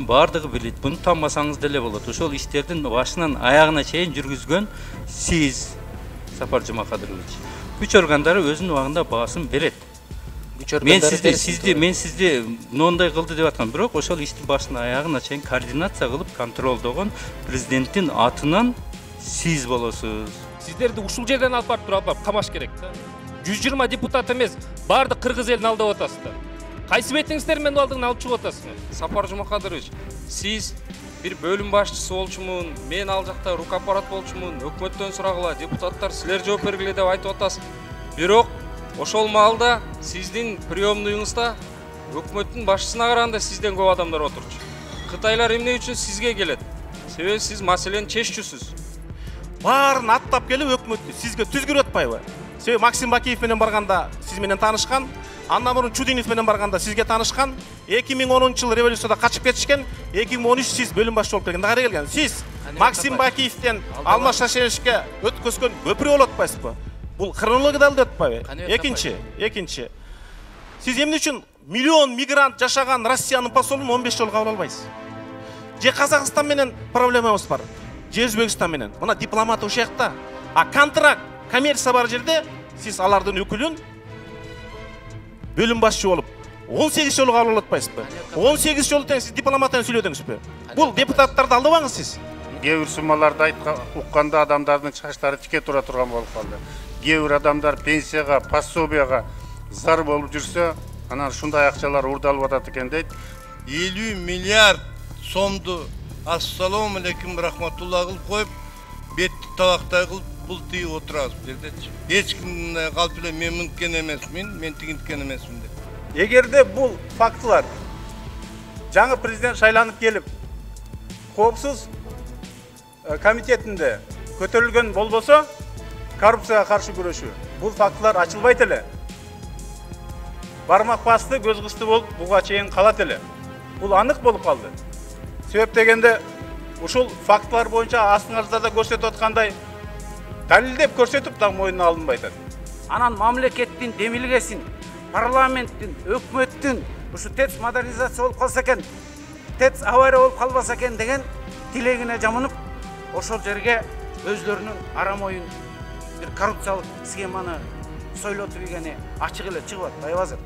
экенин бардыгы билет. Буну танбасаңыз деле болот. Ошол иштердин башынан аягына чейин жүргүзгөн сиз, Сапар Жумакадырович. Күч органдары өзүнүн убагында баасын берет. Мен сизди мындай кылды деп аткам, бирок ошол иштин башынан аягына чейин координация кылып контролдогон президенттин атынан сиз болосуз. Сиздерди ушул жерден алып барып камаш керек да. 120 депутат эмес, бардык кыргыз элин алдап атасыздар. Кайсы бетиңиздер менен алдыгын алып чыгып атасыздар? Сапар Жумакадырович, сиз бир бөлүм башчысы болчумун, мен ал жакта рук аппарат болчумун, өкмөттөн сурагыла, депутаттар силер жооп бергиле деп айтып атасыз. Бирок ошол маалда сиздин приемныйыңызда өкмөттүн башчысына караганда сизден көп адамдар отурчу. Кытайлар эмне үчүн сизге келет? Себеби сиз маселени чеччүсүз. Баарын аттап келип өкмөттү сизге түзгүрүп атпайбы? Себеби Максим Бакиев менен барганда сиз менен таанышкан, андан мурун Чудинов менен барганда сизге таанышкан, 2010-жылы революцияда качып кетишкен, 2013 сиз бөлүм башчы болуп келген, кайра келген. Сиз Максим Бакиевден Алмаз Шашеновичке өткөзгөн көпүрө болуп атпайсызбы? Бул хронологияда алып атпайбы? Экинчи. Сиз эмне үчүн миллион мигрант жашаган Россиянын посолун 15 жолу кабыл албайсыз? Же Казакстан менен проблемабыз бар, же Өзбекстан менен. Мына дипломат ошол жакта. А контракт, коммерция бар жерде сиз алардын өкүлүн бөлүм башчы болуп 18 жолу кабыл алатпайсызбы? 18 жолу тең сиз дипломат менен сүйлөдүңүзбү? Бул депутаттарды алдабаңыз сиз. Кээ бир суммаларды укканда адамдардын чачтары тике тура турган болуп калды. Кээ бир адамдар пенсияга, пособияга зар болуп жүрсө, анан ушундай акчалар урдалып атат экен дейт. 50 миллиард сомду ассалому алейкум рахматулла кылып коюп, бетти табактай кылып бул тыйып отурабыз бул жердечи. Эч ким калп эле мен мынткен эмесмин, мен тигинткен эмесмин деп. Эгерде бул фактылар жаңы президент шайланып келип, коопсуз комитетинде көтөрүлгөн болбосо, коррупцияга каршы күрөшүү, бул фактылар ачылбайт эле. Бармак басты, көз кысты болуп, буга чейин калат эле. Бул анык болуп калды. Себеп дегенде, ушул фактылар боюнча астыңызда да көрсөтүп аткандай, далилдеп көрсөтүп да мойнуна алынбай атат. Анан мамлекеттин демилгесин, парламенттин, өкмөттүн ушу ТЭЦ модернизация болуп калса экен, ТЭЦ авария болуп калбаса экен деген тилегине жамынып, ошол жерге өзлөрүнүн арам оюн бир коррупциялык схеманы сойлотуп ийгени ачык эле чыгып атпайбы азыр?